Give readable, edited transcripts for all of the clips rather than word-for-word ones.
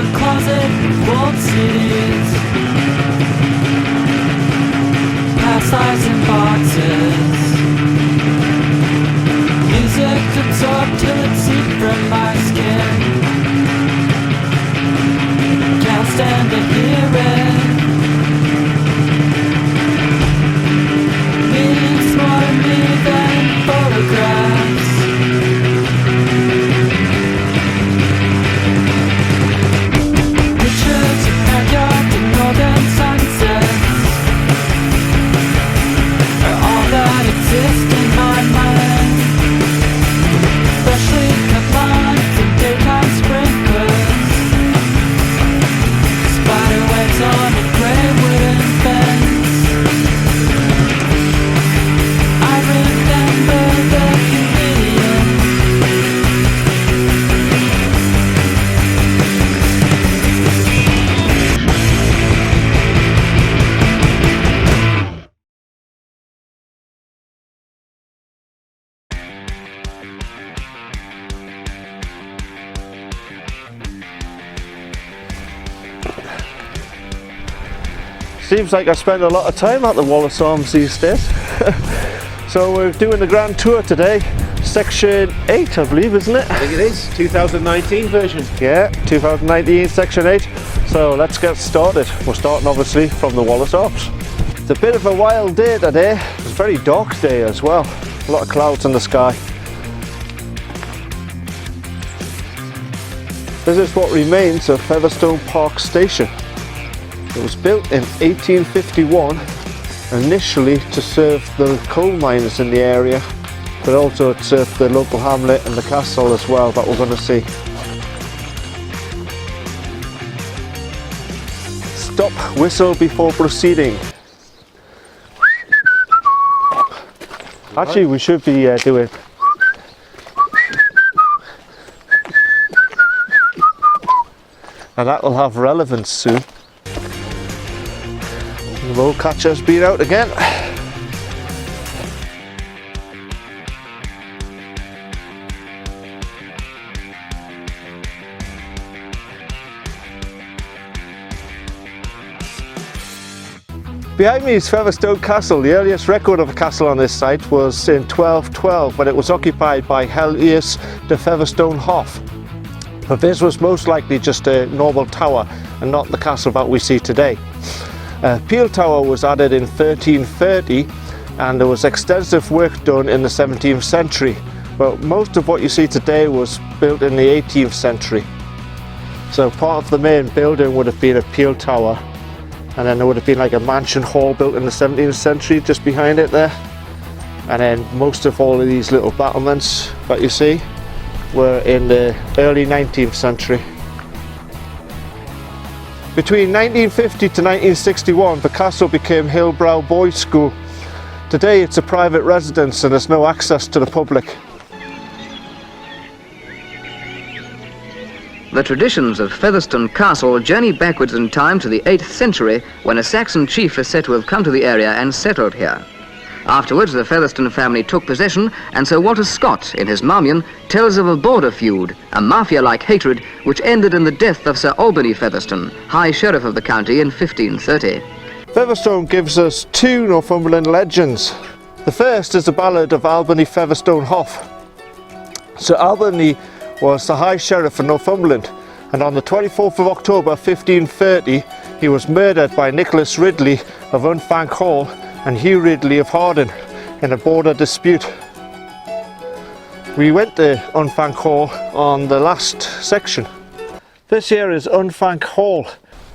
a closet with walled cities, past lives in boxes. Music absorbed till it seeped from my skin. Can't stand to hear it. Means more to me than photographs. Pictures of backyard and northern sunsets are all that exist in my mind. Freshly cut lines and daytime sprinklers, spider webs on a gray wooden fence. I remember the comedian. Seems like I spend a lot of time at the Wallace Arms these days. So we're doing the grand tour today. Section 8, I believe, isn't it? I think it is, 2019 version. Yeah, 2019 section 8. So let's get started. We're starting obviously from the Wallace Arms. It's a bit of a wild day today. It's a very dark day as well. A lot of clouds in the sky. This is what remains of Featherstone Park Station. It was built in 1851, initially to serve the coal miners in the area, but also to serve the local hamlet and the castle as well, that we're going to see. Stop whistle before proceeding. Actually, we should be doing. And that will have relevance soon. The roll catcher's been out again. Behind me is Featherstone Castle. The earliest record of a castle on this site was in 1212 when it was occupied by Elias de Featherstone Hoff. But this was most likely just a normal tower and not the castle that we see today. Peel Tower was added in 1330 and there was extensive work done in the 17th century, but most of what you see today was built in the 18th century. So part of the main building would have been a Peel Tower, and then there would have been like a mansion hall built in the 17th century just behind it there, and then most of all of these little battlements that you see were in the early 19th century. Between 1950 to 1961, the castle became Hillbrow Boys' School. Today it's a private residence and there's no access to the public. The traditions of Featherstone Castle journey backwards in time to the 8th century, when a Saxon chief is said to have come to the area and settled here. Afterwards, the Featherstone family took possession, and Sir Walter Scott, in his Marmion, tells of a border feud, a mafia-like hatred, which ended in the death of Sir Albany Featherstone, High Sheriff of the county in 1530. Featherstone gives us two Northumberland legends. The first is the Ballad of Albany Featherstone Hoff. Sir Albany was the High Sheriff of Northumberland, and on the 24th of October 1530, he was murdered by Nicholas Ridley of Unfank Hall and Hugh Ridley of Harden in a border dispute. We went to Unfank Hall on the last section. This here is Unfank Hall.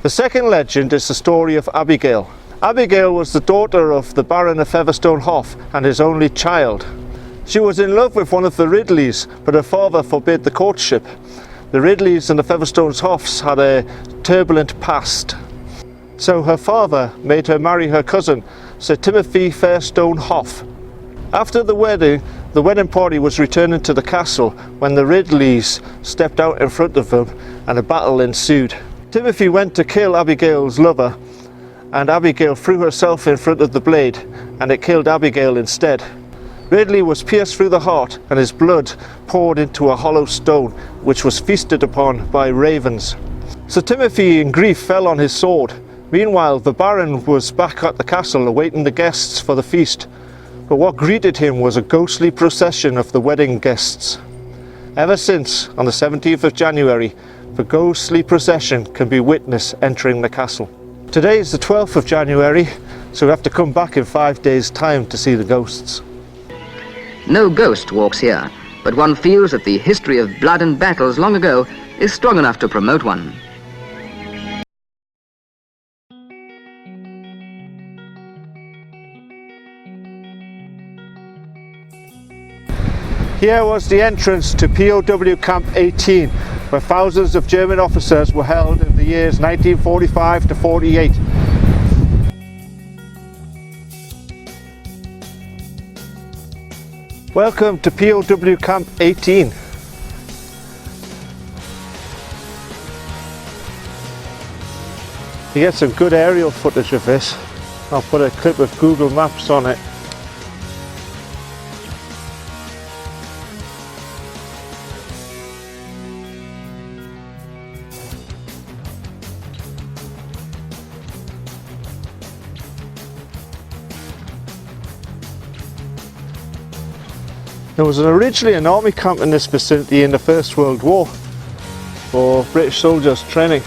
The second legend is the story of Abigail. Abigail was the daughter of the Baron of Featherstone Hoff and his only child. She was in love with one of the Ridleys, but her father forbid the courtship. The Ridleys and the Featherstone Hoffs had a turbulent past. So her father made her marry her cousin, Sir Timothy Featherstone Hoff. After the wedding party was returning to the castle when the Ridleys stepped out in front of them and a battle ensued. Timothy went to kill Abigail's lover, and Abigail threw herself in front of the blade, and it killed Abigail instead. Ridley was pierced through the heart, and his blood poured into a hollow stone, which was feasted upon by ravens. Sir Timothy in grief fell on his sword. Meanwhile, the Baron was back at the castle awaiting the guests for the feast. But what greeted him was a ghostly procession of the wedding guests. Ever since, on the 17th of January, the ghostly procession can be witnessed entering the castle. Today is the 12th of January, so we have to come back in 5 days' time to see the ghosts. No ghost walks here, but one feels that the history of blood and battles long ago is strong enough to promote one. Here was the entrance to P.O.W. Camp 18, where thousands of German officers were held in the years 1945 to 48. Welcome to P.O.W. Camp 18. You get some good aerial footage of this. I'll put a clip of Google Maps on it. There was originally an army camp in this vicinity in the First World War for British soldiers training.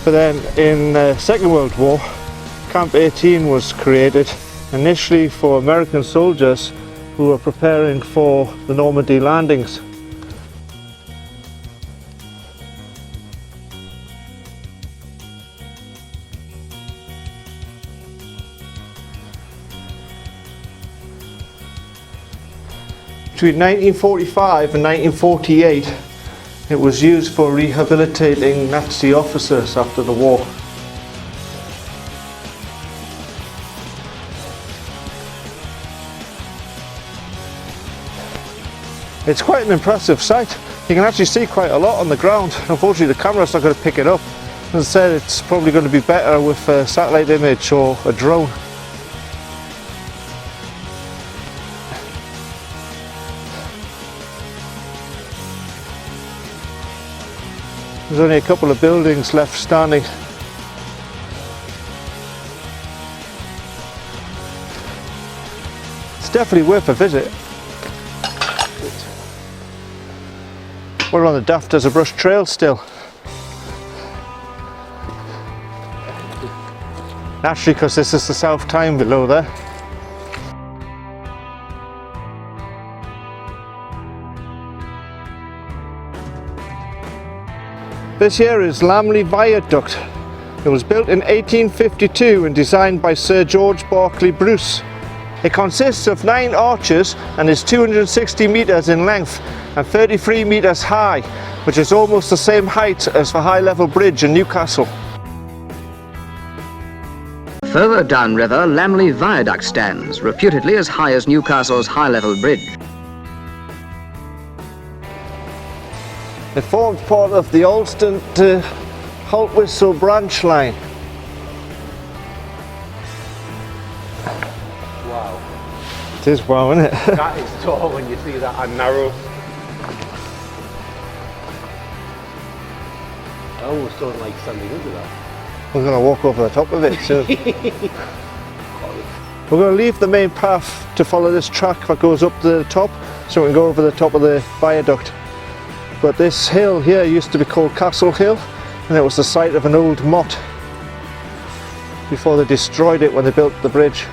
But then in the Second World War, Camp 18 was created initially for American soldiers who were preparing for the Normandy landings. Between 1945 and 1948, it was used for rehabilitating Nazi officers after the war. It's quite an impressive sight. You can actually see quite a lot on the ground. Unfortunately, the camera's not going to pick it up. As I said, it's probably going to be better with a satellite image or a drone. There's only a couple of buildings left standing. It's definitely worth a visit. We're on the Daft as a Brush Trail still. Naturally, because this is the South Tyne below there. This here is Lambley Viaduct. It was built in 1852 and designed by Sir George Berkeley Bruce. It consists of 9 arches and is 260 metres in length and 33 metres high, which is almost the same height as the high level bridge in Newcastle. Further downriver, Lambley Viaduct stands, reputedly as high as Newcastle's high level bridge. It formed part of the Alston to Haltwhistle branch line. Wow. It is wow, isn't it? That is tall when you see that and narrow. I almost don't like standing under that. We're going to walk over the top of it soon. We're going to leave the main path to follow this track that goes up to the top so we can go over the top of the viaduct. But this hill here used to be called Castle Hill, and it was the site of an old motte before they destroyed it when they built the bridge.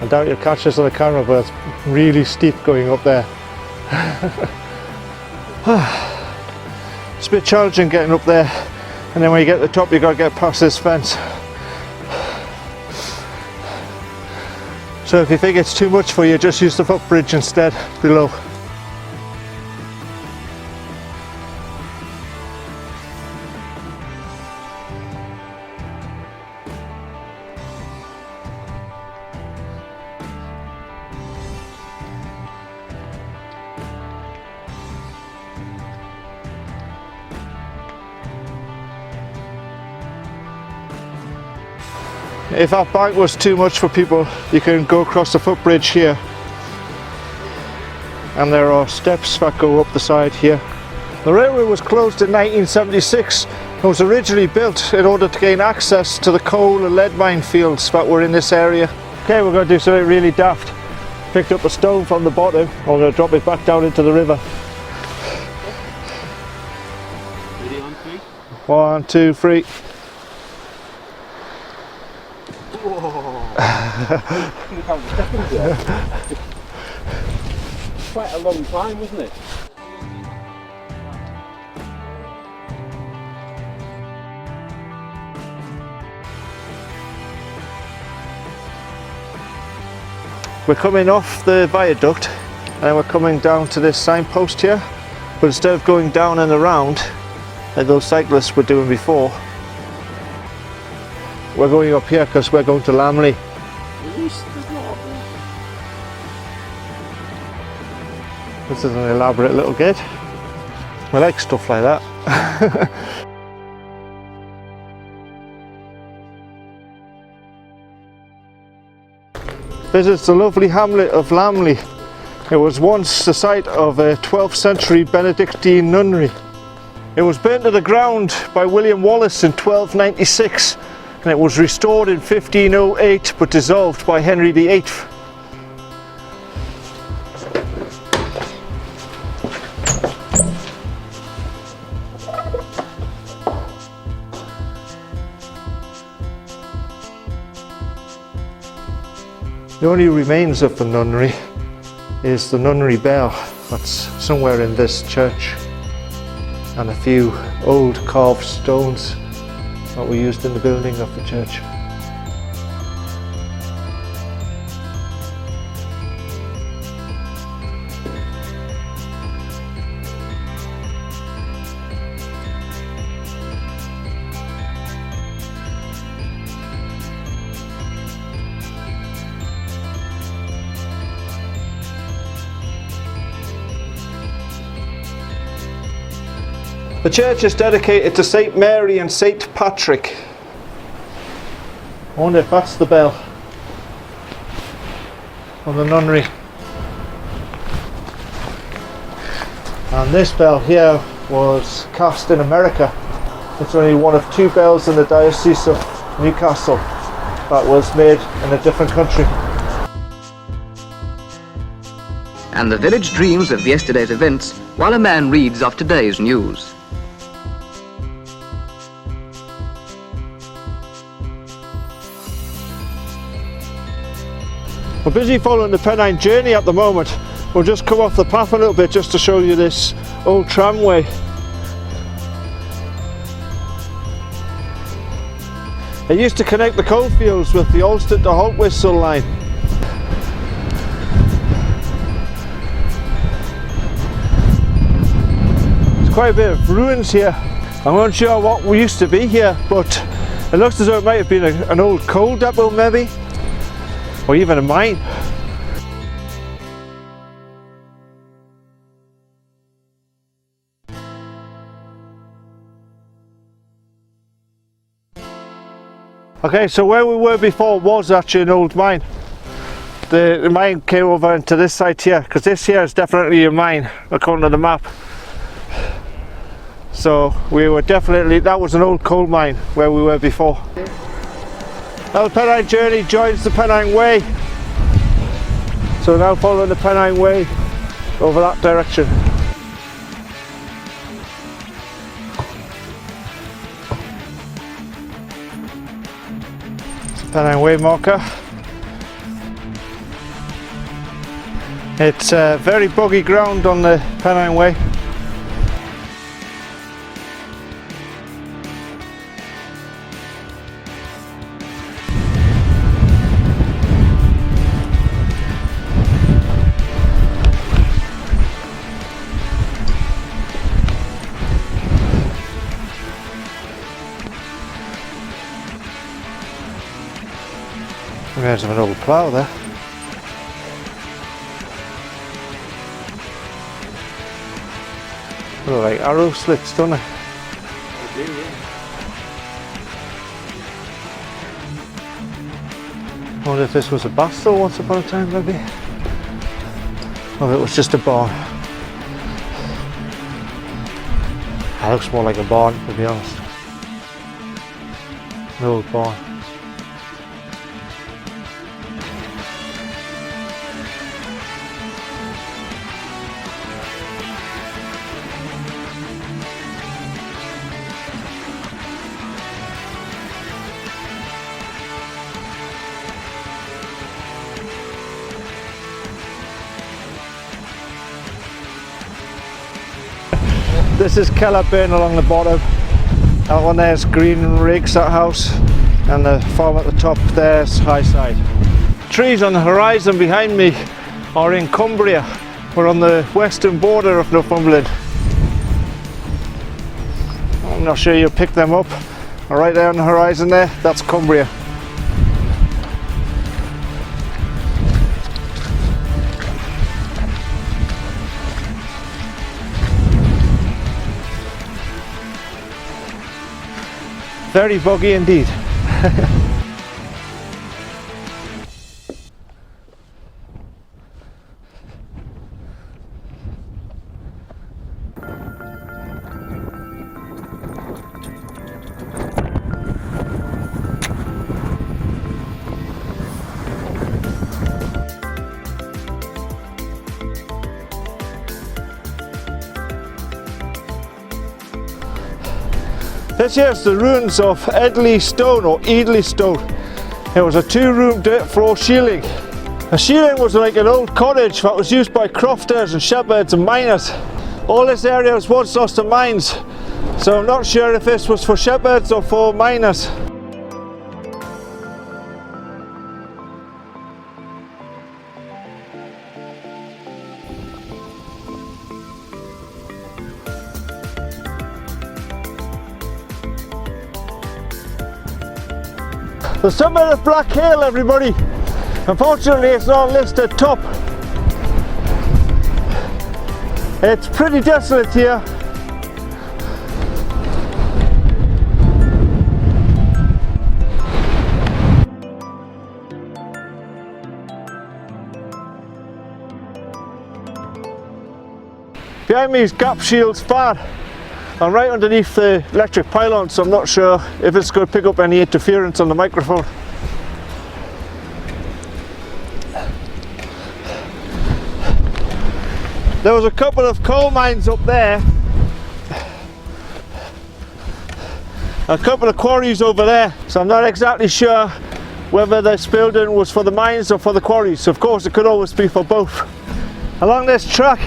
I doubt you'll catch this on the camera, but it's really steep going up there. It's a bit challenging getting up there, and then when you get to the top you've got to get past this fence. So if you think it's too much for you, just use the footbridge instead below. If that bank was too much for people, you can go across the footbridge here and there are steps that go up the side here. The railway was closed in 1976 and was originally built in order to gain access to the coal and lead mine fields that were in this area. Okay, we're going to do something really daft. Picked up a stone from the bottom, and we're going to drop it back down into the river. Ready on 3? 1, 2, 3. Quite a long time, wasn't it? We're coming off the viaduct and we're coming down to this signpost here, but instead of going down and around like those cyclists were doing before, we're going up here because we're going to Lammle. This is an elaborate little gate. I like stuff like that. Visits the lovely hamlet of Lammle. It was once the site of a 12th century Benedictine nunnery. It was burnt to the ground by William Wallace in 1296 and it was restored in 1508 but dissolved by Henry VIII. The only remains of the nunnery is the nunnery bell that's somewhere in this church, and a few old carved stones that were used in the building of the church. The church is dedicated to St Mary and St Patrick. I wonder if that's the bell on the nunnery. And this bell here was cast in America. It's only one of 2 bells in the Diocese of Newcastle that was made in a different country. And the village dreams of yesterday's events while a man reads of today's news. We're busy following the Pennine journey at the moment. We'll just come off the path a little bit just to show you this old tramway. It used to connect the coalfields with the Alston to Haltwhistle line. There's quite a bit of ruins here. I'm not sure what used to be here, but it looks as though it might have been an old coal depot maybe, or even a mine. Okay, so where we were before was actually an old mine. The mine came over into this site here, because this here is definitely a mine according to the map. So we were definitely, that was an old coal mine where we were before. Now the Pennine journey joins the Pennine Way. So now following the Pennine Way over that direction. It's the Pennine Way marker. It's very boggy ground on the Pennine Way. There's an old plough there. They look like arrow slits, don't they? They do, yeah. I wonder if this was a bastille once upon a time, maybe. or if it was just a barn. That looks more like a barn, to be honest. An old barn. This is Kellerburn along the bottom. That one there's Green and Riggs, that house, and the farm at the top there's Highside. Trees on the horizon behind me are in Cumbria. We're on the western border of Northumberland. I'm not sure you'll pick them up. Right there on the horizon there, that's Cumbria. Very boggy indeed. This here is the ruins of Edley Stone or Edley Stone. It was a 2-room dirt floor shieling. A shieling was like an old cottage that was used by crofters and shepherds and miners. All this area was once lost to mines, so I'm not sure if this was for shepherds or for miners. The summit of Black Hill, everybody. Unfortunately, it's not listed top. It's pretty desolate here. Behind me is Gap Shields Farm. I'm right underneath the electric pylon, so I'm not sure if it's going to pick up any interference on the microphone. There was a couple of coal mines up there, a couple of quarries over there, so I'm not exactly sure whether this building was for the mines or for the quarries. Of course, it could always be for both. Along this track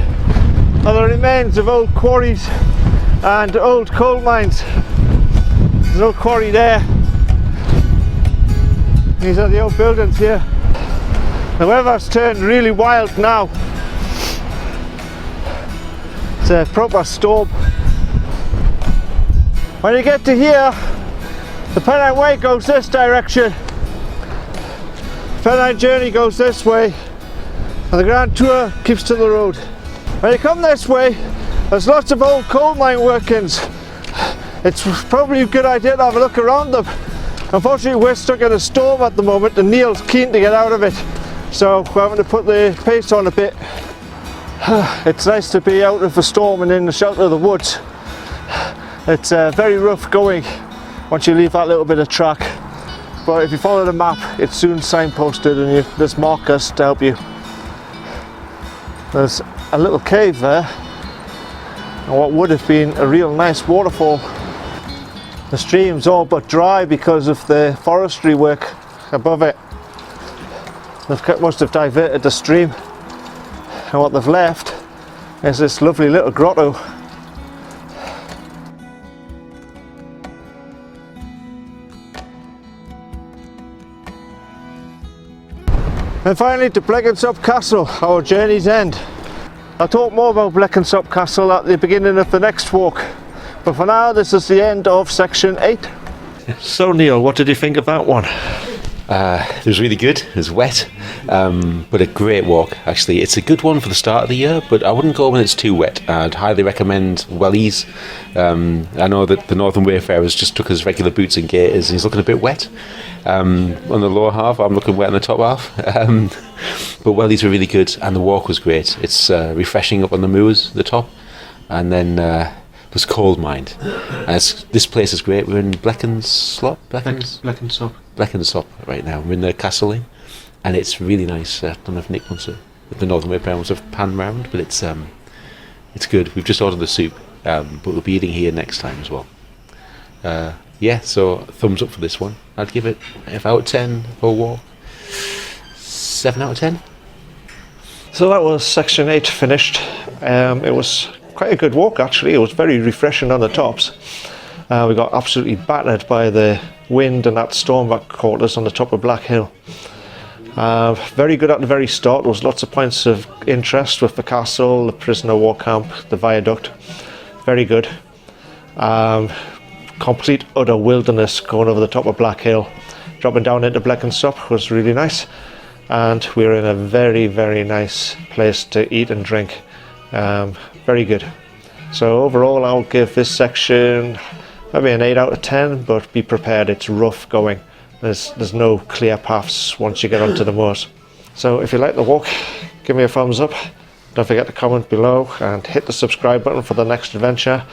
are the remains of old quarries and old coal mines. There's an old quarry there. These are the old buildings here. The weather's turned really wild now. It's a proper storm. When you get to here, the Pennine Way goes this direction. Pennine Journey goes this way, and the Grand Tour keeps to the road. When you come this way, there's lots of old coal mine workings. It's probably a good idea to have a look around them. Unfortunately, we're stuck in a storm at the moment and Neil's keen to get out of it, so we're having to put the pace on a bit. It's nice to be out of the storm and in the shelter of the woods. It's very rough going once you leave that little bit of track, but if you follow the map, it's soon signposted and there's markers to help you. There's a little cave there, and what would have been a real nice waterfall. The stream's all but dry because of the forestry work above it. They must have diverted the stream, and what they've left is this lovely little grotto. And finally to Blenkinsopp Castle, our journey's end. I'll talk more about Blenkinsopp Castle at the beginning of the next walk, but for now this is the end of section 8. So Neil, what did you think of that one? It was really good. It was wet, but a great walk. Actually, it's a good one for the start of the year, but I wouldn't go when it's too wet. I'd highly recommend wellies. I know that the Northern Wayfarer just took his regular boots and gaiters, and he's looking a bit wet on the lower half. I'm looking wet on the top half. But wellies were really good, and the walk was great. It's refreshing up on the moors, the top, and then it was cold mined. And this place is great. We're in Blenkinsopp right now. We're in the castle inn, and it's really nice. I don't know if Nick wants to, if the Northern Wayfarer wants to pan round, but it's good. We've just ordered the soup, but we'll be eating here next time as well. Yeah, so thumbs up for this one. I'd give it, if out of 10 for a walk, 7 out of 10. So that was section 8 finished. It was quite a good walk actually. It was very refreshing on the tops. We got absolutely battered by the wind and that storm that caught us on the top of Black Hill. Very good at the very start. There was lots of points of interest with the castle, the prisoner war camp, the viaduct. Very good. Complete utter wilderness going over the top of Black Hill. Dropping down into Blenkinsopp was really nice. And we were in a very, very nice place to eat and drink. Very good. So overall I'll give this section maybe an 8 out of 10, but be prepared, it's rough going. There's no clear paths once you get onto the moors. So if you like the walk, give me a thumbs up. Don't forget to comment below and hit the subscribe button for the next adventure,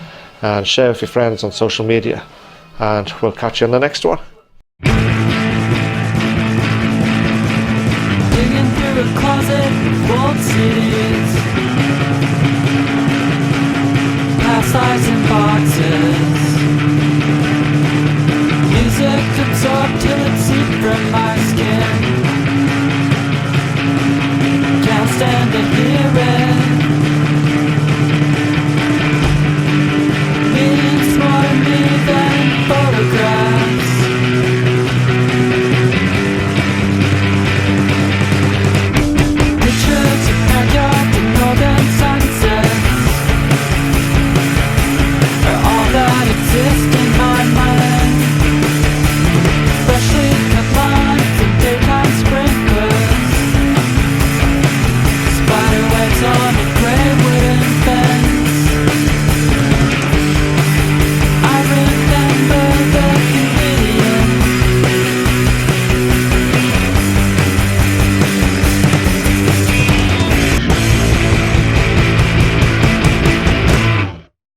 and share with your friends on social media. And we'll catch you in the next one. Digging through a closet with old CDs, past lives in boxes. Music absorbed till it seeped from my skin. Can't stand to hear it.